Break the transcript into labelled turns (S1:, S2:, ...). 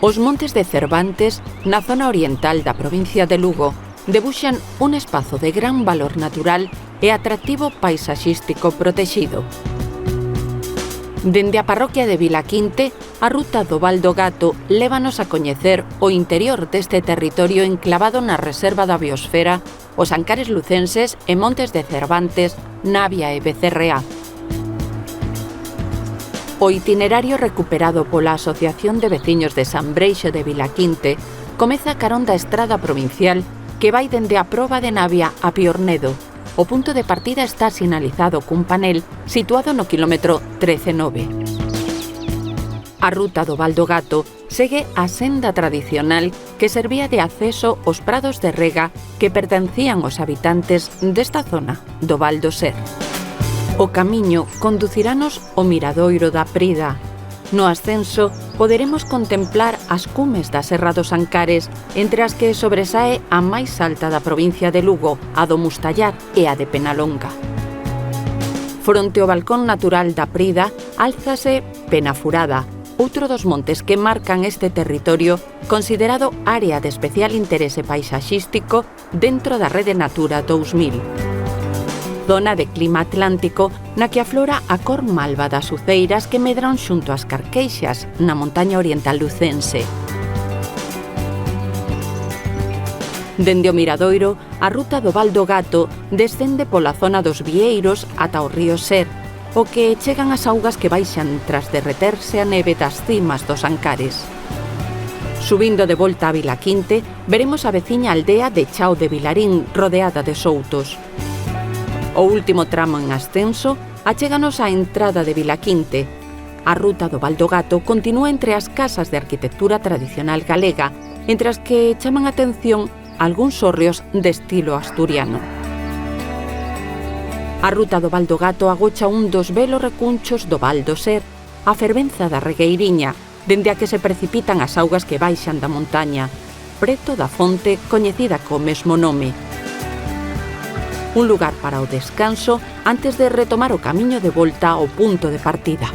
S1: Os montes de Cervantes, na zona oriental da provincia de Lugo, debuxan un espazo de gran valor natural e atractivo paisaxístico protexido. Dende a parroquia de Vilaquinte, a ruta do Val do Gato lévanos a coñecer o interior deste territorio enclavado na Reserva da Biosfera, os Ancares lucenses e Montes de Cervantes, Navia e Becerreá. O itinerario recuperado pola Asociación de Veciños de San Breixo de Vilaquinte comeza carón da estrada provincial que vai dende a Proba de Navia a Piornedo. O punto de partida está sinalizado cun panel situado no quilómetro 13,9. A ruta do Val do Gato segue a senda tradicional que servía de acceso aos prados de rega que pertencían aos habitantes desta zona do Val do Ser. O camiño conducirános ao Miradoiro da Prida. No ascenso poderemos contemplar as cumes da Serra dos Ancares, entre as que sobresae a máis alta da provincia de Lugo, a do Mustallar e a de Penalonga. Fronte ao balcón natural da Prida, álzase Penafurada, outro dos montes que marcan este territorio considerado área de especial interese paisaxístico dentro da Rede Natura 2000. Zona de clima atlántico na que aflora a cor malva das uceiras que medran xunto ás Carqueixas, na montaña oriental lucense. Dende o Miradoiro, a ruta do Val do Gato descende pola zona dos Vieiros ata o río Ser, o que chegan as augas que baixan tras derreterse a neve das cimas dos Ancares. Subindo de volta a Vilaquinte, veremos a veciña aldea de Chao de Vilarín, rodeada de soutos. O último tramo en ascenso achéganos á entrada de Vilaquinte. A ruta do Val do Gato continúa entre as casas de arquitectura tradicional galega, entre as que chaman a atención algúns hórreos de estilo asturiano. A ruta do Val do Gato agocha un dos belos recunchos do Val do Ser, a fervenza da Regueiriña, dende a que se precipitan as augas que baixan da montaña, preto da fonte coñecida co mesmo nome. Un lugar para o descanso antes de retomar o camiño de volta ao punto de partida.